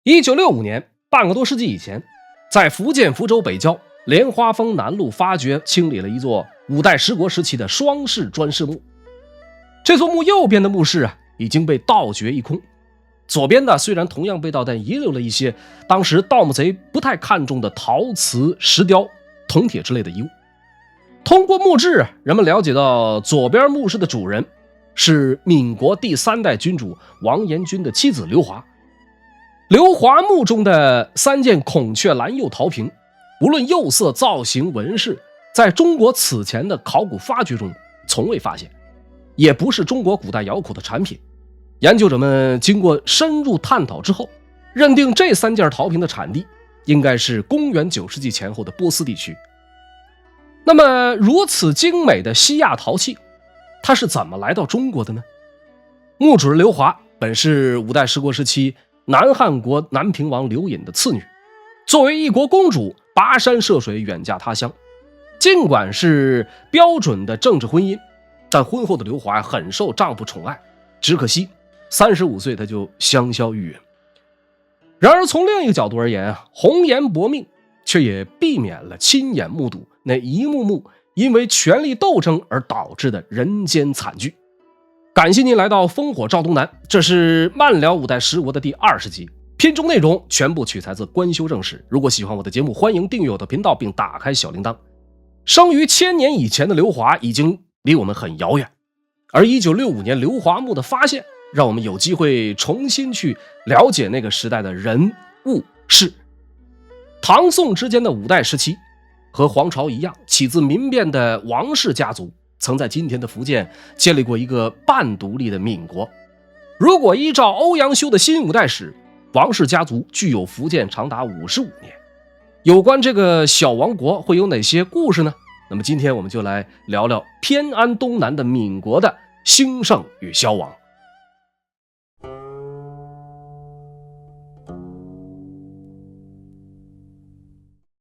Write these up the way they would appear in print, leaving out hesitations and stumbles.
1965年，半个多世纪以前，在福建福州北郊莲花峰南路发掘清理了一座五代十国时期的双室砖室墓。这座墓右边的墓室已经被盗掘一空，左边的虽然同样被盗，但遗留了一些当时盗墓贼不太看重的陶瓷、石雕、铜铁之类的遗物。通过墓志，人们了解到左边墓室的主人是闽国第3代君主王延君的妻子刘华。刘华墓中的3件孔雀蓝釉陶瓶，无论釉色、造型、纹饰，在中国此前的考古发掘中从未发现，也不是中国古代窑口的产品。研究者们经过深入探讨之后，认定这3件陶瓶的产地应该是公元9世纪前后的波斯地区。那么如此精美的西亚陶器，它是怎么来到中国的呢？墓主人刘华本是五代十国时期南汉国南平王刘隐的次女，作为一国公主，跋山涉水远嫁他乡。尽管是标准的政治婚姻，但婚后的刘华很受丈夫宠爱，只可惜35岁她就香消玉殒。然而从另一个角度而言，红颜薄命却也避免了亲眼目睹那一幕幕因为权力斗争而导致的人间惨剧。感谢您来到烽火照东南，这是慢聊五代十国的第20集，片中内容全部取材自官修正史。如果喜欢我的节目，欢迎订阅我的频道并打开小铃铛。生于1000年以前的刘华已经离我们很遥远，而1965年刘华墓的发现，让我们有机会重新去了解那个时代的人物事。唐宋之间的五代时期，和黄巢一样，起自民变的王氏家族曾在今天的福建建立过一个半独立的闽国。如果依照欧阳修的新五代史，王氏家族具有福建长达55年。有关这个小王国会有哪些故事呢？那么今天我们就来聊聊偏安东南的闽国的兴盛与消亡。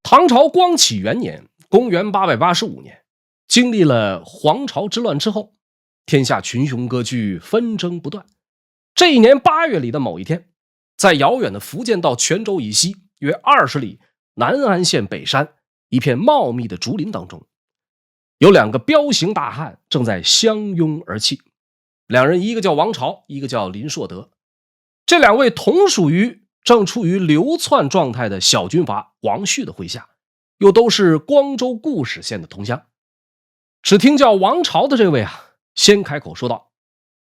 唐朝光启元年，公元885年，经历了黄巢之乱之后，天下群雄割据，纷争不断。这一年8月里的某一天，在遥远的福建道泉州以西约20里南安县北山一片茂密的竹林当中，有2个彪形大汉正在相拥而泣。2人，一个叫王朝，一个叫林硕德。这2位同属于正处于流窜状态的小军阀王旭的麾下，又都是光州固始县的同乡。只听叫王朝的这位先开口说道：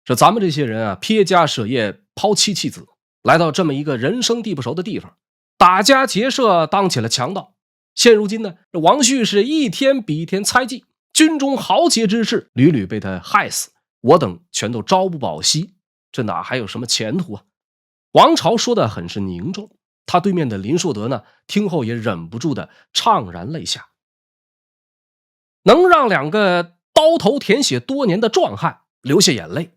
这咱们这些人撇家舍业，抛妻弃子，来到这么一个人生地不熟的地方，打家劫舍，当起了强盗。现如今呢，这王旭是一天比一天猜忌，军中豪杰之士屡屡被他害死，我等全都朝不保夕，这哪还有什么前途啊？王朝说的很是凝重，他对面的林硕德呢，听后也忍不住的怅然泪下。能让2个刀头舔血多年的壮汉流下眼泪，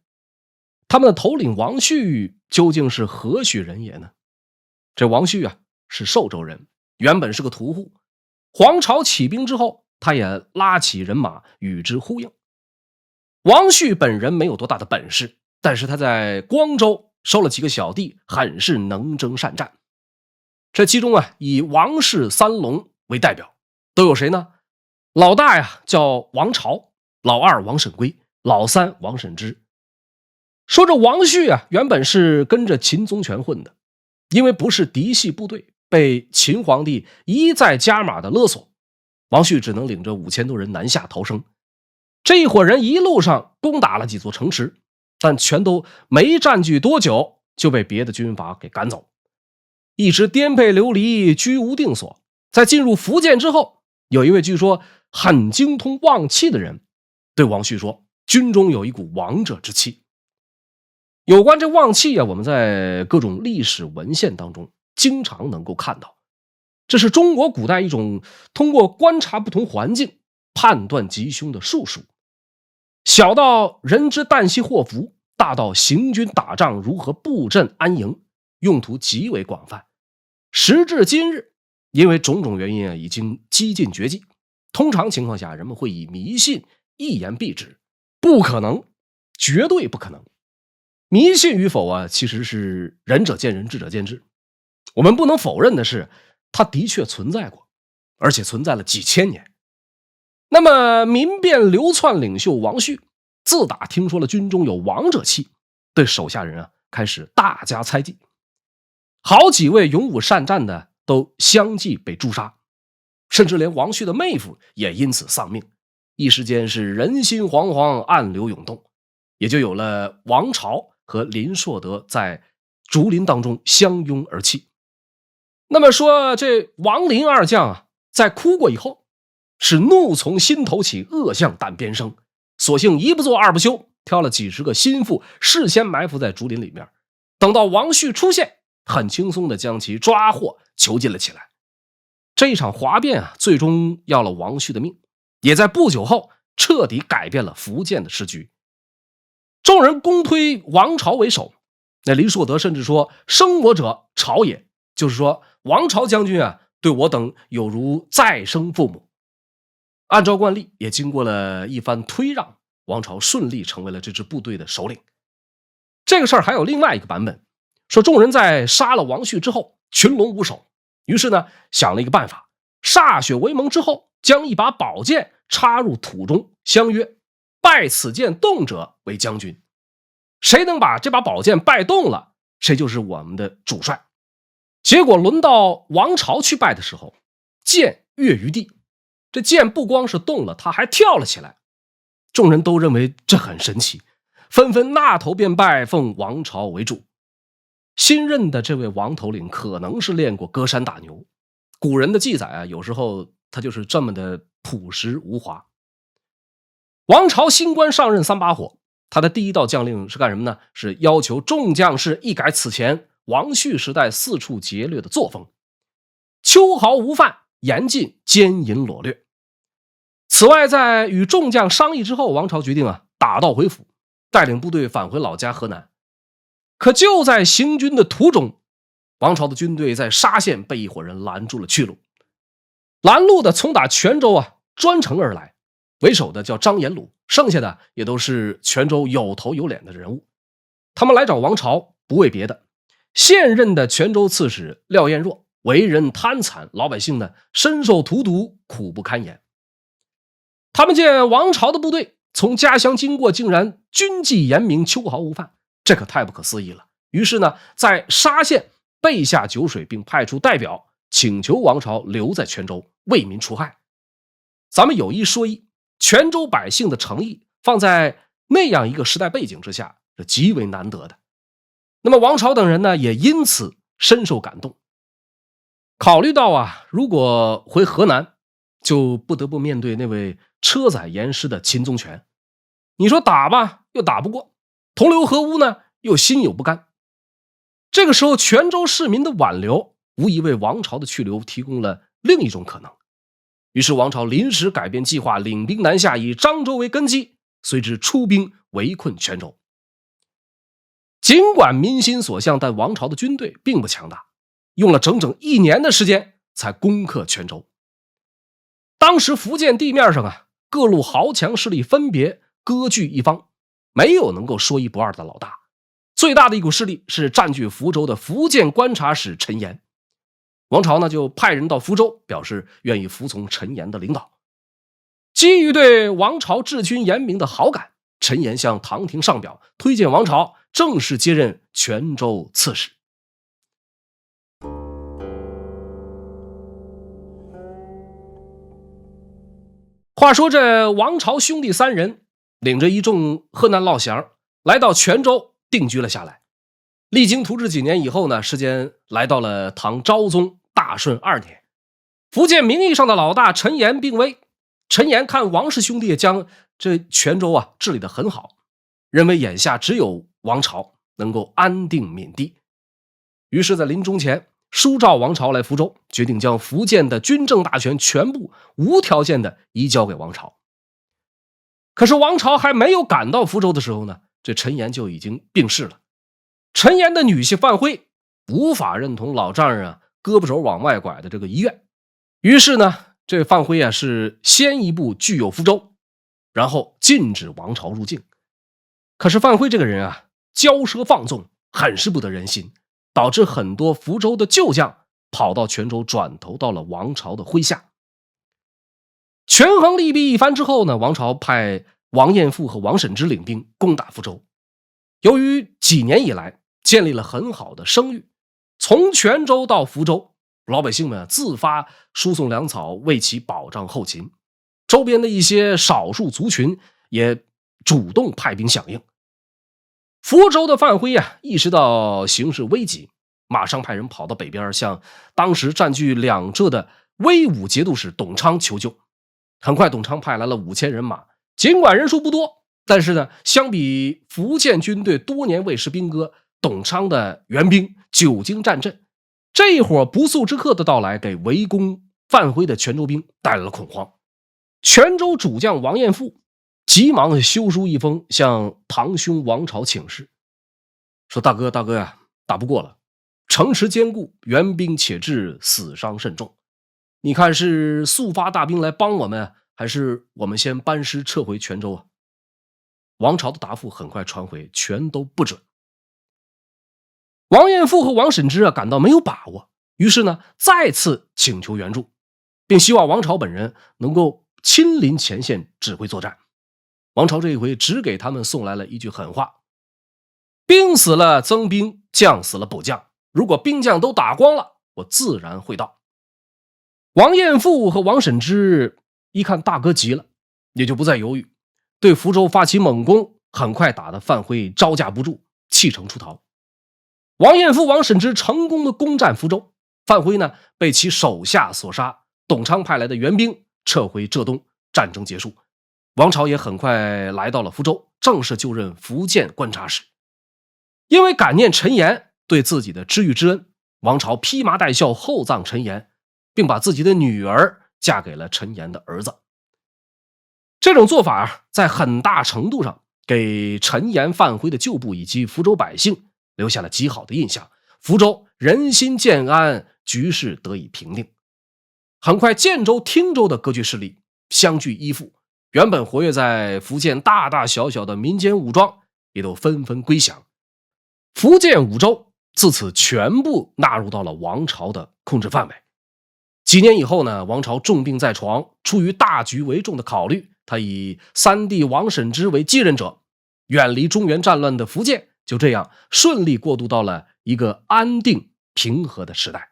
他们的头领王旭究竟是何许人也呢？这王旭是寿州人，原本是个屠户。黄巢起兵之后，他也拉起人马与之呼应。王旭本人没有多大的本事，但是他在光州收了几个小弟，很是能征善战。这其中以王氏3龙为代表，都有谁呢？老大叫王朝，老2王审圭，老3王审知。说这王旭原本是跟着秦宗权混的，因为不是嫡系部队，被秦皇帝一再加码的勒索，王旭只能领着5000多人南下逃生。这一伙人一路上攻打了几座城池，但全都没占据多久就被别的军阀给赶走，一直颠沛流离，居无定所。在进入福建之后，有一位据说很精通旺气的人对王旭说，军中有一股王者之气。有关这旺气我们在各种历史文献当中经常能够看到，这是中国古代一种通过观察不同环境判断吉凶的术数。小到人之旦夕祸福，大到行军打仗如何布阵安营，用途极为广泛。时至今日，因为种种原因已经几近绝迹，通常情况下人们会以迷信一言蔽之，不可能，绝对不可能。迷信与否其实是仁者见仁，智者见智。我们不能否认的是，它的确存在过，而且存在了几千年。那么民变流窜领袖王旭，自打听说了军中有王者气，对手下人开始大加猜忌，好几位勇武善战的都相继被诛杀，甚至连王旭的妹夫也因此丧命。一时间是人心惶惶，暗流涌动，也就有了王朝和林硕德在竹林当中相拥而泣。那么说这王林二将在哭过以后，是怒从心头起，恶向胆边生，索性一不做二不休，挑了几十个心腹事先埋伏在竹林里面，等到王旭出现，很轻松地将其抓获囚禁了起来。这一场哗变最终要了王旭的命，也在不久后彻底改变了福建的时局。众人公推王朝为首，那林硕德甚至说生我者朝也，就是说王朝将军对我等有如再生父母。按照惯例，也经过了一番推让，王朝顺利成为了这支部队的首领。这个事儿还有另外一个版本，说众人在杀了王旭之后群龙无首，于是呢想了一个办法，歃血为盟之后，将一把宝剑插入土中，相约拜此剑动者为将军，谁能把这把宝剑拜动了，谁就是我们的主帅。结果轮到王朝去拜的时候，剑跃于地，这剑不光是动了，他还跳了起来。众人都认为这很神奇，纷纷纳头便拜，奉王朝为主。新任的这位王头领可能是练过歌山打牛，古人的记载有时候他就是这么的朴实无华。王朝新官上任3把火，他的第一道将令是干什么呢？是要求众将士一改此前王旭时代四处劫掠的作风，秋毫无犯，严禁奸淫裸掠。此外，在与众将商议之后，王朝决定打道回府，带领部队返回老家河南。可就在行军的途中，王朝的军队在沙县被一伙人拦住了去路。拦路的从打泉州专程而来，为首的叫张延鲁，剩下的也都是泉州有头有脸的人物。他们来找王朝不为别的，现任的泉州刺史廖彦若为人贪残，老百姓呢深受荼毒，苦不堪言。他们见王朝的部队从家乡经过，竟然军纪严明，秋毫无犯，这可太不可思议了。于是呢，在沙县备下酒水，并派出代表请求王朝留在泉州，为民除害。咱们有一说一，泉州百姓的诚意放在那样一个时代背景之下，是极为难得的。那么王朝等人呢，也因此深受感动。考虑到如果回河南，就不得不面对那位车载严师的秦宗权。你说打吧，又打不过；同流合污呢，又心有不甘。这个时候，泉州市民的挽留，无疑为王朝的去留提供了另一种可能。于是王朝临时改变计划，领兵南下，以漳州为根基，随之出兵围困泉州。尽管民心所向，但王朝的军队并不强大，用了整整1年的时间才攻克泉州。当时福建地面上各路豪强势力分别割据一方，没有能够说一不二的老大。最大的一股势力是占据福州的福建观察使陈岩。王朝呢就派人到福州，表示愿意服从陈岩的领导。基于对王朝治军严明的好感，陈岩向唐廷上表，推荐王朝正式接任泉州刺史。话说这王朝兄弟3人领着一众河南老乡来到泉州定居了下来。励精图治几年以后呢，时间来到了唐昭宗大顺2年，福建名义上的老大陈岩病危。陈岩看王氏兄弟将这泉州治理得很好，认为眼下只有王朝能够安定闽地，于是在临终前书召王朝来福州，决定将福建的军政大权全部无条件的移交给王朝。可是王朝还没有赶到福州的时候呢，这陈岩就已经病逝了。陈岩的女婿范辉无法认同老丈人胳膊肘往外拐的这个遗愿，于是呢，这范辉是先一步据有福州，然后禁止王朝入境。可是范辉这个人骄奢放纵，很是不得人心，导致很多福州的旧将跑到泉州，转投到了王朝的麾下。权衡利弊一番之后呢，王朝派王彦富和王审知领兵攻打福州。由于几年以来建立了很好的声誉，从泉州到福州，老百姓们自发输送粮草为其保障后勤，周边的一些少数族群也主动派兵响应。福州的范辉意识到形势危急，马上派人跑到北边向当时占据两浙的威武节度使董昌求救。很快董昌派来了5000人马，尽管人数不多，但是呢，相比福建军队多年未食兵戈，董昌的援兵久经战阵，这一伙不速之客的到来给围攻范辉的泉州兵带来了恐慌。泉州主将王彦富急忙修书一封向堂兄王朝请示，说大哥呀，打不过了，城池坚固，援兵且至，死伤甚重，你看是速发大兵来帮我们，还是我们先班师撤回泉州啊？王朝的答复很快传回，全都不准。王彦富和王审知感到没有把握，于是呢再次请求援助，并希望王朝本人能够亲临前线指挥作战。王朝这一回只给他们送来了一句狠话：兵死了增兵，将死了补将，如果兵将都打光了，我自然会到。王彦富和王审知一看大哥急了，也就不再犹豫，对福州发起猛攻，很快打得范辉招架不住，弃城出逃。王彦富、王审知成功的攻占福州，范辉呢被其手下所杀，董昌派来的援兵撤回浙东，战争结束。王朝也很快来到了福州，正式就任福建观察使。因为感念陈岩对自己的知遇之恩，王朝披麻戴孝厚葬陈岩，并把自己的女儿嫁给了陈岩的儿子。这种做法在很大程度上给陈岩、范辉的旧部以及福州百姓留下了极好的印象，福州人心渐安，局势得以平定。很快建州、汀州的割据势力相继依附，原本活跃在福建大大小小的民间武装也都纷纷归降。福建五州自此全部纳入到了王朝的控制范围。几年以后呢，王朝重病在床，出于大局为重的考虑，他以三弟王审知为继任者，远离中原战乱的福建就这样顺利过渡到了一个安定平和的时代。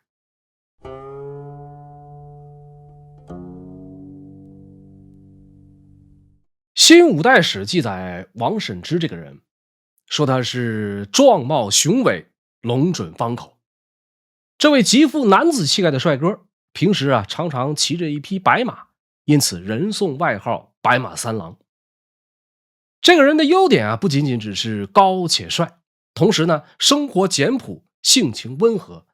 新五代史记载王审知这个人，说他是壮貌雄伟，龙准方口。这位极富男子气概的帅哥，平时常常骑着一匹白马，因此人送外号白马三郎。这个人的优点不仅仅只是高且帅，同时呢生活简朴，性情温和，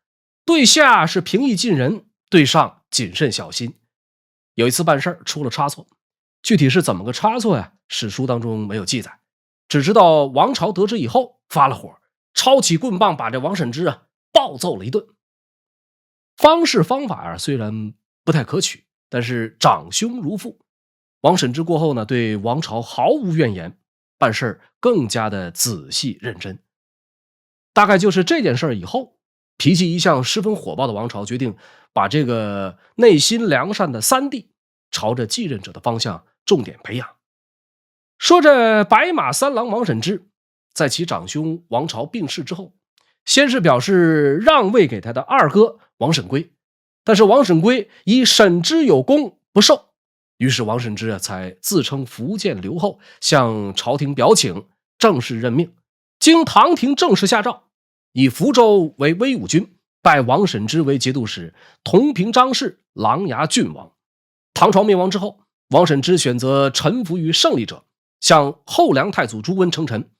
对下是平易近人，对上谨慎小心。有一次办事出了差错，具体是怎么个差错史书当中没有记载，只知道王朝得知以后发了火，抄起棍棒把这王审知暴揍了一顿。方式方法虽然不太可取，但是长兄如父。王审知过后呢，对王朝毫无怨言，办事更加的仔细认真。大概就是这件事以后，脾气一向十分火爆的王朝决定把这个内心良善的三弟朝着继任者的方向重点培养。说这白马三郎王审知，在其长兄王朝病逝之后，先是表示让位给他的二哥王审圭，但是王审圭以审知有功不受，于是王审知才自称福建留后，向朝廷表请，正式任命。经唐廷正式下诏，以福州为威武军，拜王审知为节度使，同平章事，琅琊郡王。唐朝灭亡之后，王审知选择臣服于胜利者，向后梁太祖朱温称臣。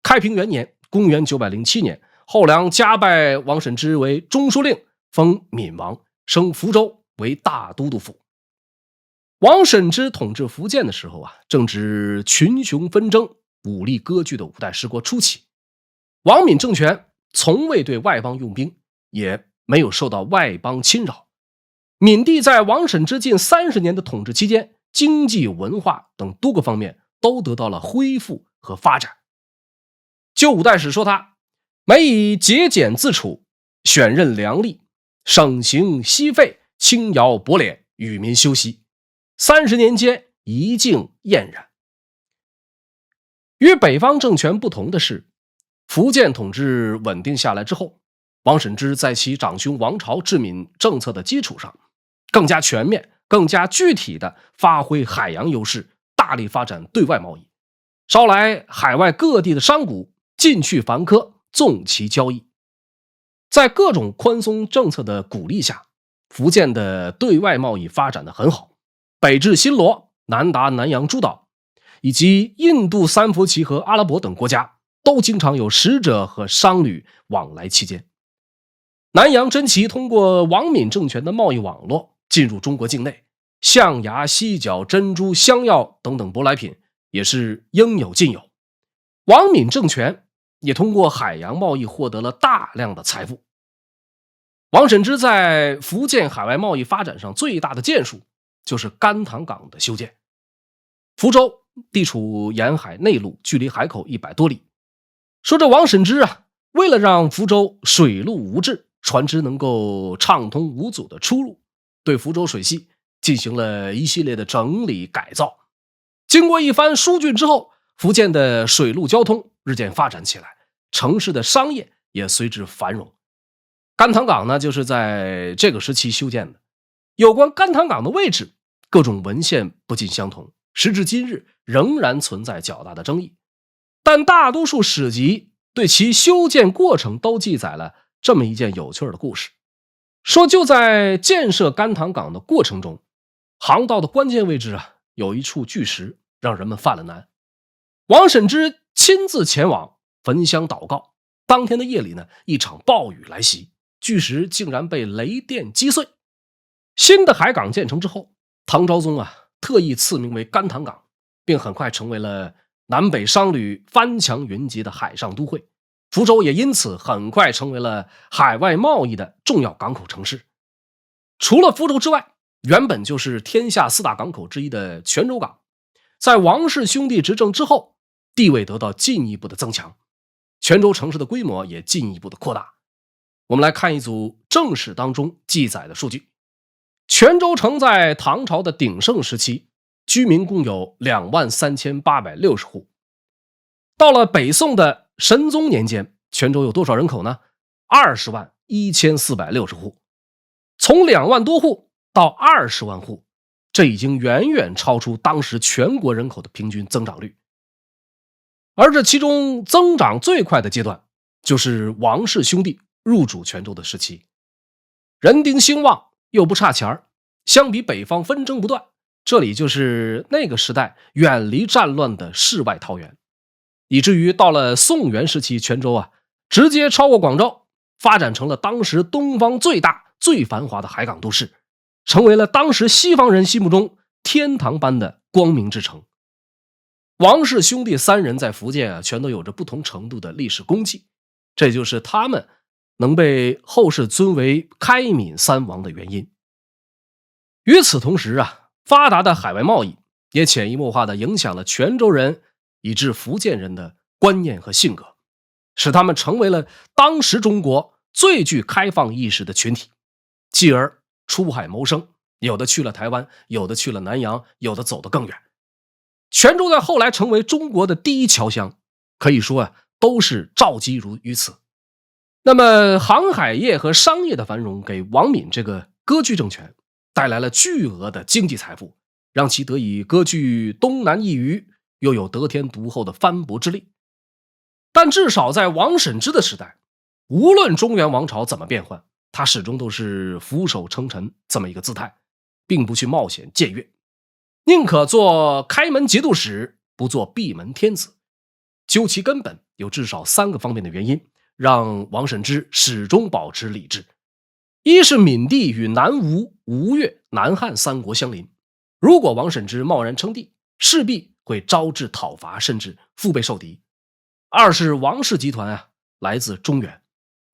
开平元年公元907年，后梁加拜王审知为中书令，封闽王，升福州为大都督府。王审知统治福建的时候正值群雄纷争、武力割据的五代十国初期，王闽政权从未对外邦用兵，也没有受到外邦侵扰。闽地在王审知近30年的统治期间，经济、文化等多个方面都得到了恢复和发展。旧五代史说他每以节俭自处，选任良吏，省刑息费，轻徭薄敛，与民休息。30年间，一境俨然。与北方政权不同的是，福建统治稳定下来之后，王审知在其长兄王朝治民政策的基础上，更加全面、更加具体地发挥海洋优势，大力发展对外贸易，招来海外各地的商贾进去凡客，纵其交易。在各种宽松政策的鼓励下，福建的对外贸易发展得很好，北至新罗，南达南洋诸岛，以及印度、三佛齐和阿拉伯等国家，都经常有使者和商旅往来期间。南洋珍奇通过王敏政权的贸易网络进入中国境内，象牙、犀角、珍珠、香药等等舶来品也是应有尽有。王敏政权也通过海洋贸易获得了大量的财富。王审知在福建海外贸易发展上最大的建树就是甘棠港的修建。福州地处沿海内陆，距离海口100多里。说这王审知为了让福州水陆无滞，船只能够畅通无阻的出入，对福州水系进行了一系列的整理改造。经过一番疏浚之后，福建的水陆交通日渐发展起来，城市的商业也随之繁荣。甘棠港呢，就是在这个时期修建的。有关甘棠港的位置，各种文献不尽相同，时至今日仍然存在较大的争议。但大多数史籍对其修建过程都记载了这么一件有趣的故事，说就在建设甘棠港的过程中，航道的关键位置有一处巨石让人们犯了难。王审知亲自前往焚香祷告，当天的夜里呢，一场暴雨来袭，巨石竟然被雷电击碎。新的海港建成之后，唐昭宗特意赐名为甘棠港，并很快成为了南北商旅翻墙云集的海上都会。福州也因此很快成为了海外贸易的重要港口城市。除了福州之外，原本就是天下4大港口之一的泉州港，在王氏兄弟执政之后，地位得到进一步的增强，泉州城市的规模也进一步的扩大。我们来看一组正史当中记载的数据。泉州城在唐朝的鼎盛时期，居民共有23860户。到了北宋的神宗年间，泉州有多少人口呢？201460户。从2万多户到20万户，这已经远远超出当时全国人口的平均增长率。而这其中增长最快的阶段，就是王氏兄弟入主泉州的时期。人丁兴旺，又不差钱儿，相比北方纷争不断，这里就是那个时代远离战乱的世外桃源。以至于到了宋元时期，泉州直接超过广州，发展成了当时东方最大最繁华的海港都市，成为了当时西方人心目中天堂般的光明之城。王氏兄弟3人在福建全都有着不同程度的历史功绩，这就是他们能被后世尊为开闽3王的原因。与此同时发达的海外贸易也潜移默化地影响了泉州人以至福建人的观念和性格，使他们成为了当时中国最具开放意识的群体，继而出海谋生，有的去了台湾，有的去了南洋，有的走得更远。泉州在后来成为中国的第一侨乡，可以说都是肇基于此。那么航海业和商业的繁荣给王敏这个割据政权带来了巨额的经济财富，让其得以割据东南一隅，又有得天独厚的藩驳之力。但至少在王审知的时代，无论中原王朝怎么变换，他始终都是俯首称臣这么一个姿态，并不去冒险僭越，宁可做开门节度使，不做闭门天子。究其根本，有至少3个方面的原因让王审知始终保持理智。一是闽地与南吴、吴越、南汉3国相邻，如果王审知贸然称帝，势必会招致讨伐，甚至腹背受敌。二是王氏集团来自中原，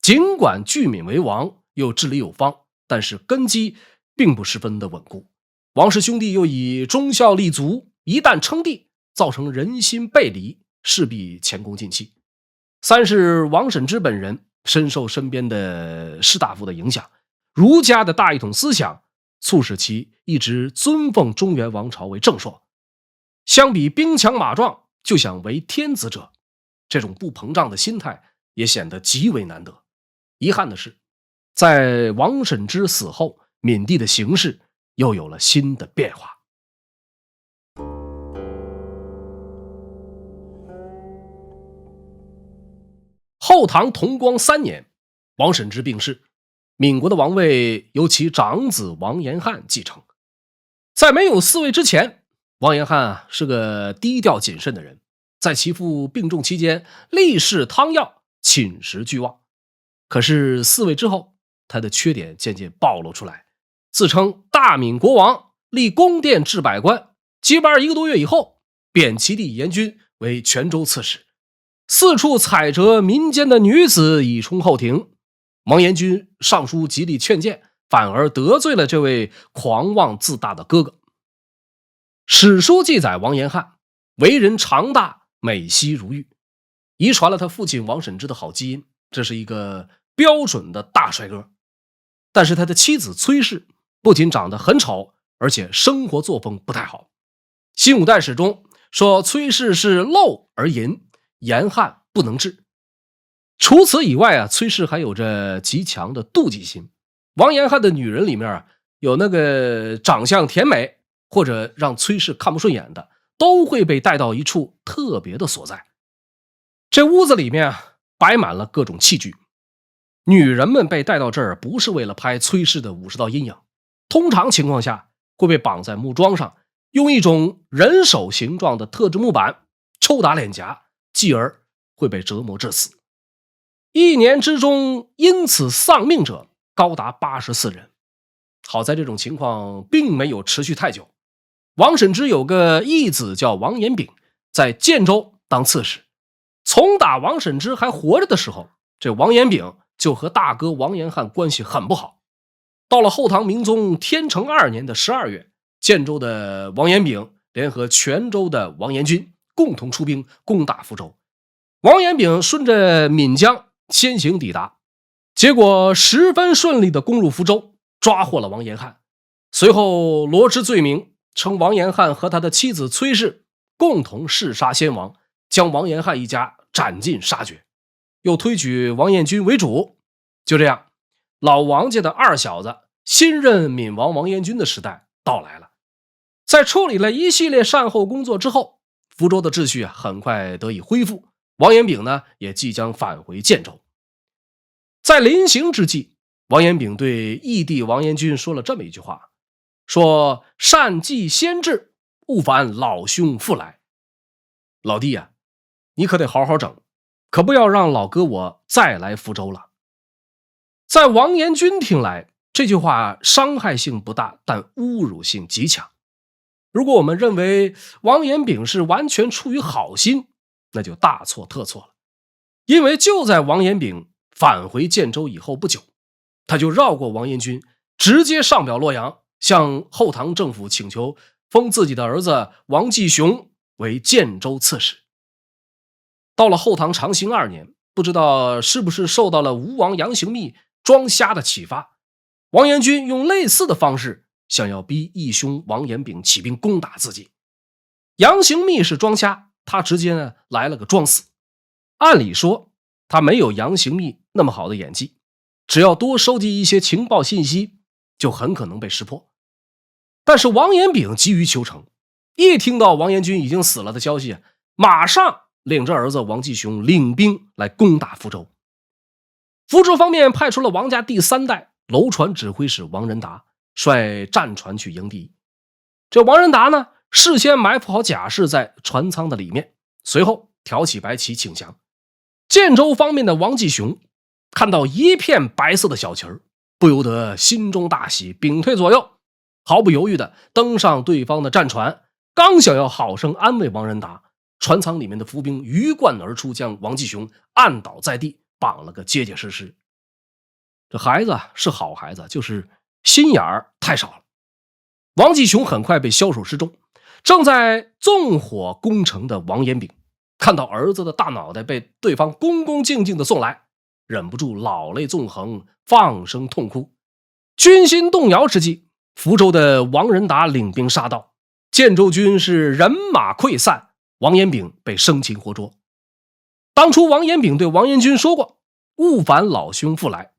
尽管据闽为王，又治理有方，但是根基并不十分的稳固。王氏兄弟又以忠孝立足，一旦称帝，造成人心背离，势必前功尽弃。三是王审知本人深受身边的士大夫的影响，儒家的大一统思想促使其一直尊奉中原王朝为正朔。相比兵强马壮就想为天子者，这种不膨胀的心态也显得极为难得。遗憾的是，在王审知死后，闽地的形势又有了新的变化。后唐同光3年，王审知病逝，闽国的王位由其长子王延翰继承。在没有嗣位之前，王延翰是个低调谨慎的人，在其父病重期间立誓汤药，寝食俱忘。可是嗣位之后，他的缺点渐渐暴露出来，自称大闽国王，立宫殿治百官，接班1个多月以后，贬其弟严君为泉州刺史，四处采折民间的女子以充后庭。王延君上书极力劝谏，反而得罪了这位狂妄自大的哥哥。史书记载，王延翰为人长大，美妻如玉，遗传了他父亲王审知的好基因，这是一个标准的大帅哥。但是他的妻子崔氏不仅长得很丑，而且生活作风不太好。新五代史中说崔氏是陋而淫，严翰不能治。除此以外崔氏还有着极强的妒忌心。王延翰的女人里面有那个长相甜美或者让崔氏看不顺眼的，都会被带到一处特别的所在。这屋子里面摆满了各种器具。女人们被带到这儿不是为了拍崔氏的50道阴影，通常情况下会被绑在木桩上，用一种人手形状的特制木板抽打脸颊，继而会被折磨致死。1年之中因此丧命者高达84人。好在这种情况并没有持续太久。王审知有个义子叫王延炳，在建州当刺史。从打王审知还活着的时候，这王延炳就和大哥王延翰关系很不好。到了后唐明宗天成2年的12月，建州的王延炳联合泉州的王延君共同出兵攻打福州。王延炳顺着闽江先行抵达，结果十分顺利地攻入福州，抓获了王延翰。随后罗织罪名，称王延翰和他的妻子崔氏共同弑杀先王，将王延翰一家斩尽杀绝，又推举王彦君为主。就这样，老王家的二小子新任闽王王彦君的时代到来了。在处理了一系列善后工作之后，福州的秩序很快得以恢复。王延炳呢，也即将返回建州。在临行之际，王延炳对义弟王延君说了这么一句话，说善继先至，勿烦老兄复来。老弟啊，你可得好好整，可不要让老哥我再来福州了。在王延君听来，这句话伤害性不大，但侮辱性极强。如果我们认为王延炳是完全出于好心，那就大错特错了。因为就在王延炳返回建州以后不久，他就绕过王延君，直接上表洛阳，向后唐政府请求封自己的儿子王继雄为建州刺史。到了后唐长兴2年，不知道是不是受到了吴王杨行密装瞎的启发，王延君用类似的方式想要逼义兄王延炳起兵攻打自己。杨行密是装瞎，他直接来了个装死。按理说他没有杨行密那么好的演技，只要多收集一些情报信息，就很可能被识破。但是王延炳急于求成，一听到王延君已经死了的消息，马上领着儿子王继雄领兵来攻打福州。福州方面派出了王家第3代楼船指挥使王仁达，率战船去迎敌。这王仁达呢，事先埋伏好甲士在船舱的里面，随后挑起白旗请降。建州方面的王继雄看到一片白色的小旗儿，不由得心中大喜，屏退左右，毫不犹豫地登上对方的战船，刚想要好生安慰王仁达，船舱里面的伏兵鱼贯而出，将王继雄按倒在地，绑了个结结实实。这孩子是好孩子，就是心眼儿太少了。王继雄很快被枭首示众，正在纵火攻城的王延炳看到儿子的大脑袋被对方恭恭敬敬地送来，忍不住老泪纵横，放声痛哭。军心动摇之际，福州的王仁达领兵杀到，建州军是人马溃散，王延炳被生擒活捉。当初王延炳对王延军说过，勿烦老兄复来。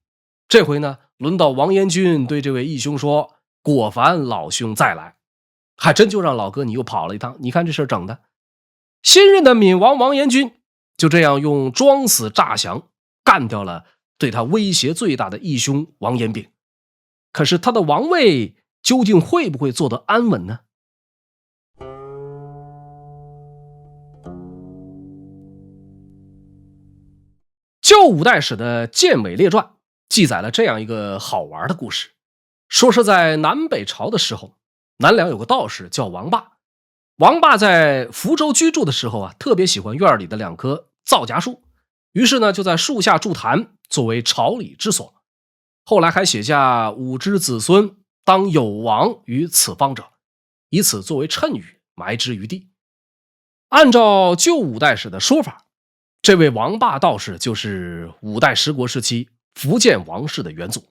这回呢，轮到王延军对这位义兄说，果烦老兄再来。还真就让老哥你又跑了一趟，你看这事整的。新任的闽王王延军就这样用装死诈降干掉了对他威胁最大的义兄王延炳。可是他的王位究竟会不会做得安稳呢？旧五代史的《建伟列传》记载了这样一个好玩的故事，说是在南北朝的时候，南梁有个道士叫王霸。王霸在福州居住的时候特别喜欢院里的2棵皂荚树，于是呢就在树下筑坛作为朝礼之所。后来还写下5之子孙当有亡于此方者，以此作为谶语埋之于地。按照旧五代史的说法，这位王霸道士就是5代十国时期福建王室的元祖，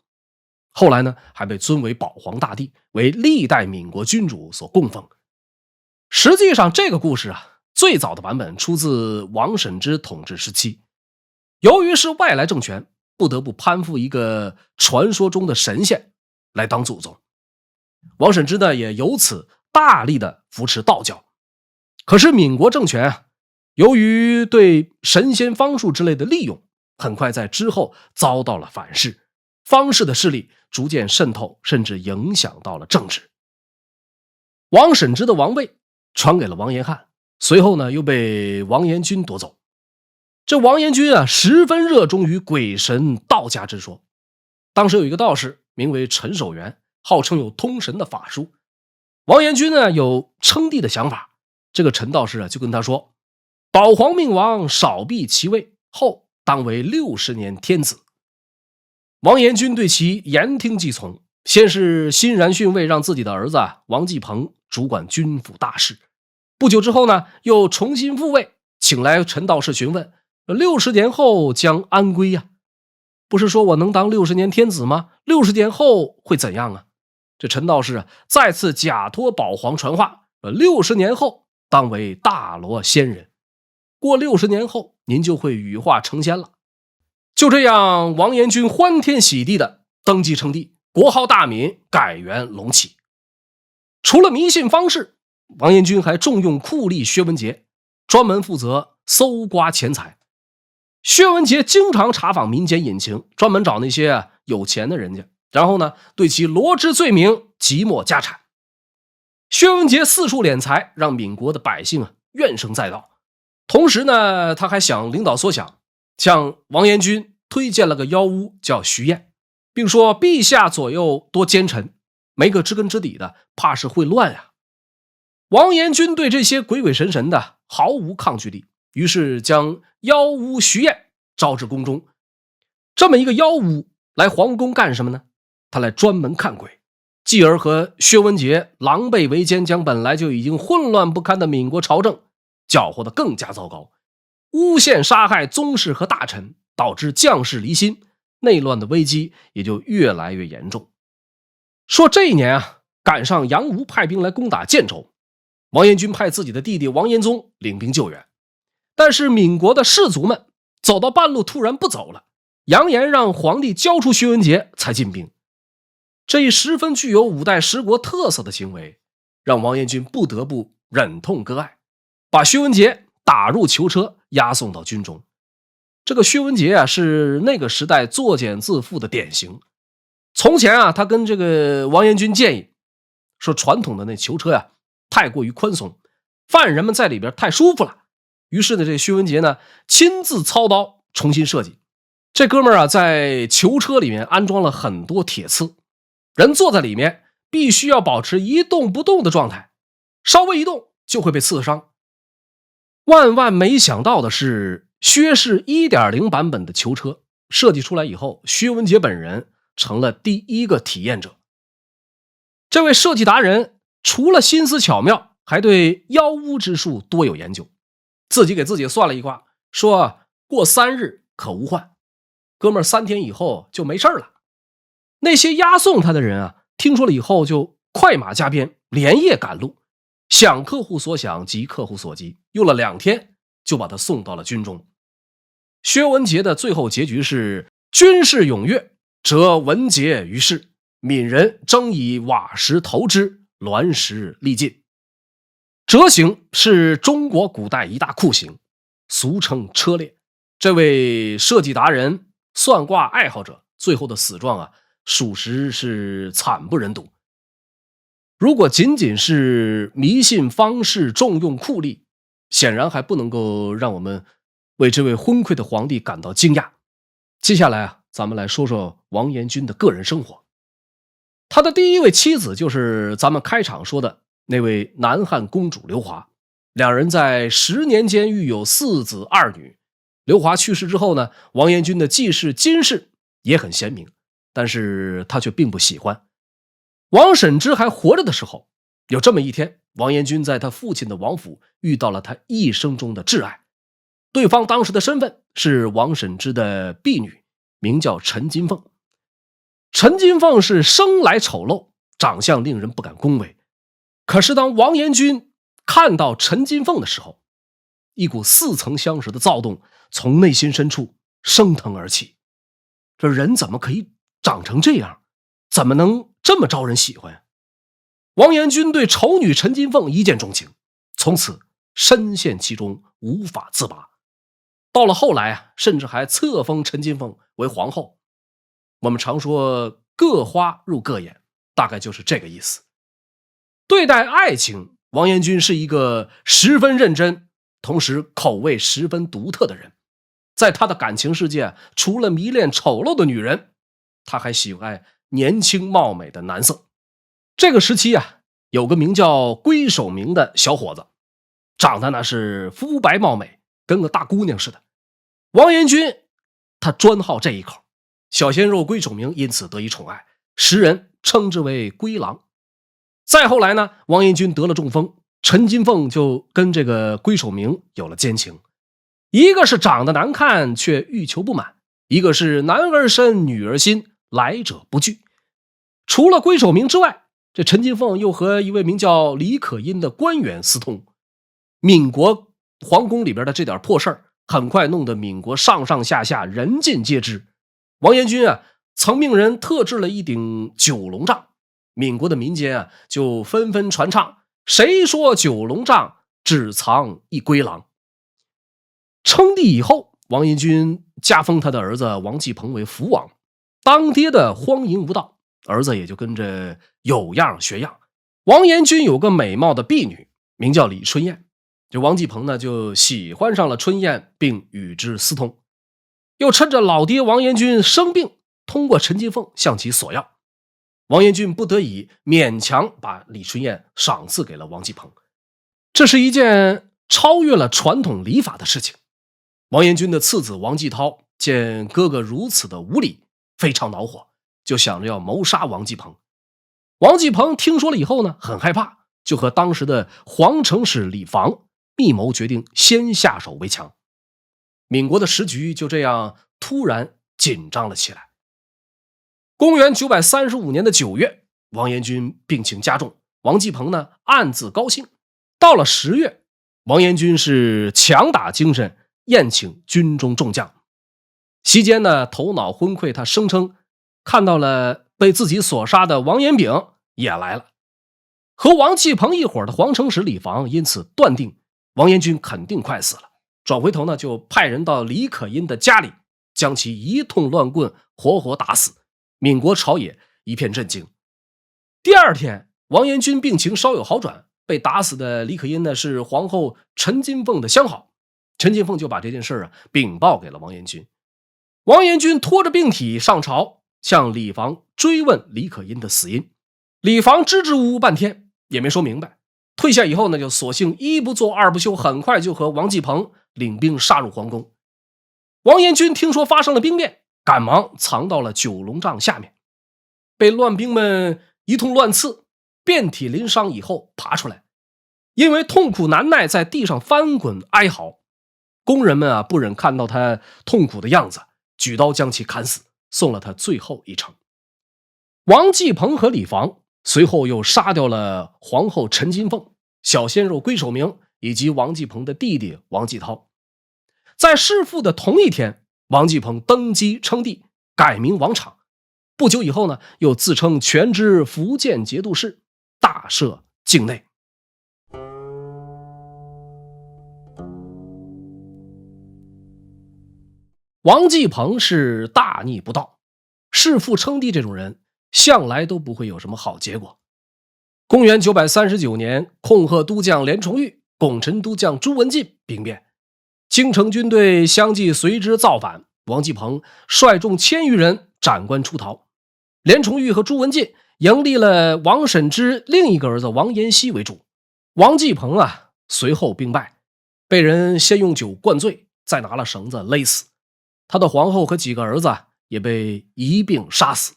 后来呢还被尊为保皇大帝，为历代闽国君主所供奉。实际上这个故事最早的版本出自王审知统治时期，由于是外来政权，不得不攀附一个传说中的神仙来当祖宗。王审知呢也由此大力的扶持道教。可是闽国政权由于对神仙方术之类的利用，很快在之后遭到了反噬，方氏的势力逐渐渗透，甚至影响到了政治。王审知的王位传给了王延翰，随后呢又被王延军夺走。这王延军十分热衷于鬼神道家之说。当时有一个道士名为陈守元，号称有通神的法术。王延军呢有称帝的想法，这个陈道士就跟他说，保皇命王少避其位，后当为60年天子。王延军对其言听计从，先是欣然逊位，让自己的儿子王继鹏主管军府大事。不久之后呢，又重新复位，请来陈道士询问60年后将安归呀？不是说我能当60年天子吗？60年后会怎样啊？这陈道士再次假托保皇传话，60年后当为大罗仙人，过60年后您就会羽化成仙了。就这样，王延军欢天喜地的登基称帝，国号大闽，改元隆起。除了迷信方士，王延军还重用酷吏薛文杰，专门负责搜刮钱财。薛文杰经常查访民间隐情，专门找那些有钱的人家，然后呢对其罗织罪名，即没家产。薛文杰四处敛财，让闽国的百姓怨声载道。同时呢，他还想领导所想，向王延军推荐了个妖巫叫徐彦，并说陛下左右多奸臣，没个知根知底的，怕是会乱呀。王延军对这些鬼鬼神神的毫无抗拒力，于是将妖巫徐彦招至宫中。这么一个妖巫来皇宫干什么呢？他来专门看鬼，继而和薛文杰狼狈为奸，将本来就已经混乱不堪的闽国朝政搅和得更加糟糕，诬陷杀害宗室和大臣，导致将士离心，内乱的危机也就越来越严重。说这一年赶上杨吴派兵来攻打建州，王延军派自己的弟弟王延宗领兵救援，但是闽国的士族们走到半路突然不走了，扬言让皇帝交出薛文杰才进兵。这一十分具有5代十国特色的行为，让王延军不得不忍痛割爱，把薛文杰打入囚车，押送到军中。这个薛文杰是那个时代作茧自缚的典型。从前他跟这个王延军建议说，传统的那囚车太过于宽松，犯人们在里边太舒服了。于是呢，这薛文杰呢亲自操刀重新设计。这哥们儿在囚车里面安装了很多铁刺，人坐在里面必须要保持一动不动的状态，稍微一动就会被刺伤。万万没想到的是，薛氏 1.0 版本的囚车设计出来以后，薛文杰本人成了第一个体验者。这位设计达人除了心思巧妙，还对妖巫之术多有研究。自己给自己算了一卦，说过3日可无患，哥们儿3天以后就没事了。那些押送他的人啊，听说了以后就快马加鞭，连夜赶路，想客户所想，急客户所急，用了2天就把他送到了军中。薛文杰的最后结局是：军士踊跃，则文杰于世，闽人争以瓦石投之，卵石力尽。折刑是中国古代一大酷刑，俗称车裂。这位设计达人、算卦爱好者最后的死状啊，属实是惨不忍睹。如果仅仅是迷信方式重用酷吏，显然还不能够让我们为这位昏聩的皇帝感到惊讶。接下来啊，咱们来说说王延君的个人生活。他的第一位妻子就是咱们开场说的那位南汉公主刘华，两人在10年间育有4子2女。刘华去世之后呢，王延君的继室金氏也很贤明，但是他却并不喜欢。王审知还活着的时候，有这么一天，王延君在他父亲的王府遇到了他一生中的挚爱。对方当时的身份是王审知的婢女，名叫陈金凤。陈金凤是生来丑陋，长相令人不敢恭维。可是当王延君看到陈金凤的时候，一股似曾相识的躁动从内心深处升腾而起。这人怎么可以长成这样？怎么能这么招人喜欢？王延君对丑女陈金凤一见钟情，从此深陷其中无法自拔。到了后来啊，甚至还册封陈金凤为皇后。我们常说各花入各眼，大概就是这个意思。对待爱情，王延君是一个十分认真，同时口味十分独特的人。在他的感情世界，除了迷恋丑陋的女人，他还喜爱年轻貌美的男色。这个时期啊，有个名叫归守明的小伙子，长得那是肤白貌美，跟个大姑娘似的。王延君他专好这一口，小鲜肉归守明因此得以宠爱，时人称之为归郎。再后来呢，王延君得了中风，陈金凤就跟这个归守明有了奸情。一个是长得难看却欲求不满，一个是男儿身女儿心，来者不拒。除了归守明之外，这陈金凤又和一位名叫李可音的官员私通。闽国皇宫里边的这点破事儿，很快弄得闽国上上下下人尽皆知。王延君啊，曾命人特制了一顶九龙杖，闽国的民间啊，就纷纷传唱：谁说九龙杖，只藏一龟郎。称帝以后，王延君加封他的儿子王继鹏为福王，当爹的荒淫无道，儿子也就跟着有样学样。王延君有个美貌的婢女，名叫李春燕。这王继鹏呢，就喜欢上了春燕，并与之私通，又趁着老爹王延君生病，通过陈金凤向其索要。王延君不得已勉强把李春燕赏赐给了王继鹏。这是一件超越了传统礼法的事情。王延君的次子王继涛见哥哥如此的无礼，非常恼火，就想着要谋杀王继鹏。王继鹏听说了以后呢，很害怕，就和当时的皇城使李防密谋，决定先下手为强。闽国的时局就这样突然紧张了起来。公元935年的9月，王延君病情加重，王继鹏呢暗自高兴。到了10月，王延君是强打精神，宴请军中众将。席间呢，头脑昏聩，他声称看到了被自己所杀的王延炳也来了。和王继鹏一伙的皇城使李防因此断定王延君肯定快死了，转回头呢，就派人到李可音的家里，将其一通乱棍活活打死。闽国朝野一片震惊。第二天，王延君病情稍有好转，被打死的李可音呢是皇后陈金凤的相好。陈金凤就把这件事禀报给了王延君。王延君拖着病体上朝，向李防追问李可音的死因。李防支支吾吾半天也没说明白。退下以后呢，就索性一不做二不休，很快就和王继鹏领兵杀入皇宫。王延君听说发生了兵变，赶忙藏到了九龙帐下面，被乱兵们一通乱刺，遍体鳞伤以后爬出来。因为痛苦难耐，在地上翻滚哀嚎。工人们不忍看到他痛苦的样子，举刀将其砍死，送了他最后一程。王继鹏和李房随后又杀掉了皇后陈金凤、小鲜肉归守明以及王继鹏的弟弟王继涛。在弑父的同一天，王继鹏登基称帝，改名王昶。不久以后呢，又自称全知福建节度使，大赦境内。王继鹏是大逆不道，弑父称帝这种人向来都不会有什么好结果。公元939年，控鹤都将连崇玉、拱辰都将朱文进兵变，京城军队相继随之造反，王继鹏率众1000余人斩关出逃。连崇玉和朱文进迎立了王审知另一个儿子王延熙为主。王继鹏随后兵败，被人先用酒灌醉，再拿了绳子勒死。他的皇后和几个儿子也被一并杀死。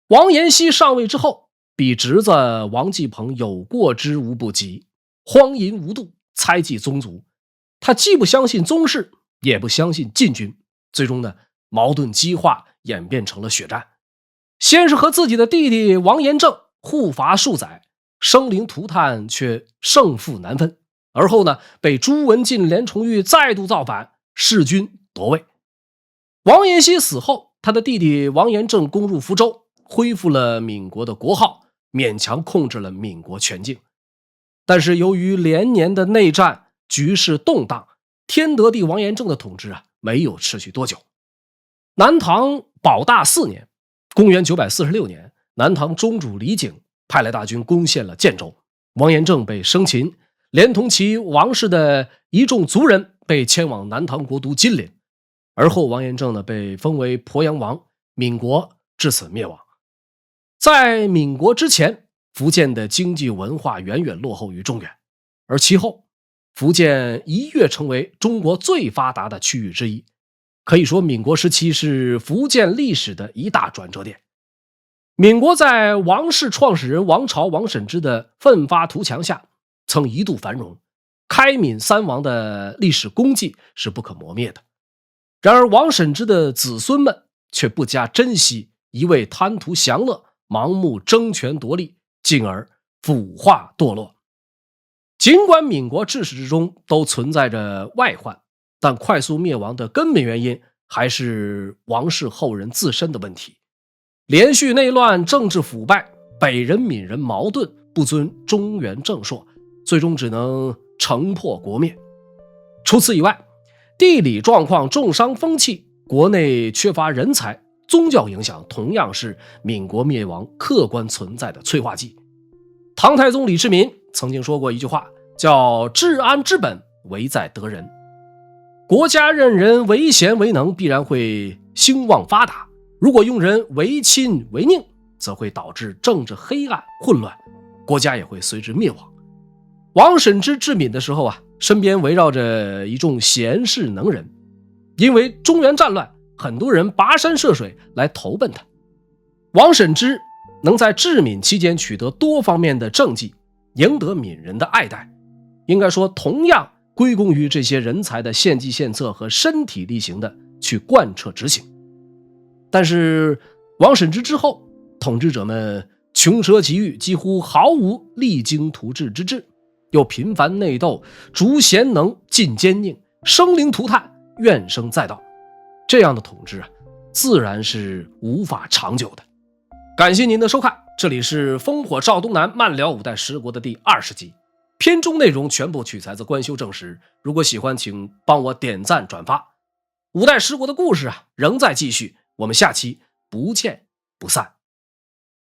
王延熙上位之后，比侄子王继鹏有过之无不及，荒淫无度，猜忌宗族。他既不相信宗室，也不相信禁军，最终呢，矛盾激化，演变成了血战。先是和自己的弟弟王延政互伐数载，生灵涂炭，却胜负难分。而后呢，被朱文进、连崇玉再度造反，弑君夺位。王延熙死后，他的弟弟王延政攻入福州，恢复了闽国的国号，勉强控制了闽国全境。但是由于连年的内战，局势动荡，天德帝王延政的统治没有持续多久。南唐保大4年，公元946年，南唐中主李璟派来大军攻陷了建州，王延政被生擒，连同其王室的一众族人被迁往南唐国都金陵。而后王延政被封为鄱阳王，闽国至此灭亡。在闽国之前，福建的经济文化远远落后于中原，而其后福建一跃成为中国最发达的区域之一。可以说闽国时期是福建历史的一大转折点。闽国在王室创始人王朝王审知的奋发图强下，曾一度繁荣，开闽3王的历史功绩是不可磨灭的。然而王审知的子孙们却不加珍惜，一味贪图享乐，盲目争权夺利，进而腐化堕落。尽管闽国至始至终都存在着外患，但快速灭亡的根本原因还是王室后人自身的问题。连续内乱，政治腐败，北人闽人矛盾，不遵中原正朔，最终只能城破国灭。除此以外，地理状况、重商风气、国内缺乏人才、宗教影响，同样是闽国灭亡客观存在的催化剂。唐太宗李世民曾经说过一句话，叫治安之本唯在得人。国家任人为贤为能，必然会兴旺发达，如果用人为亲为佞，则会导致政治黑暗混乱，国家也会随之灭亡。王审知治闽的时候身边围绕着一众贤士能人，因为中原战乱，很多人跋山涉水来投奔他。王审知能在治闽期间取得多方面的政绩，赢得闽人的爱戴，应该说同样归功于这些人才的献计献策和身体力行的去贯彻执行。但是王审知之后，统治者们穷奢极欲，几乎毫无励精图治之志，又频繁内斗，逐贤能，进奸佞，生灵涂炭，怨声载道。这样的统治自然是无法长久的。感谢您的收看，这里是烽火赵东南慢聊五代十国的第20集，片中内容全部取材自官修正史。如果喜欢，请帮我点赞转发。五代十国的故事仍在继续，我们下期不见不散。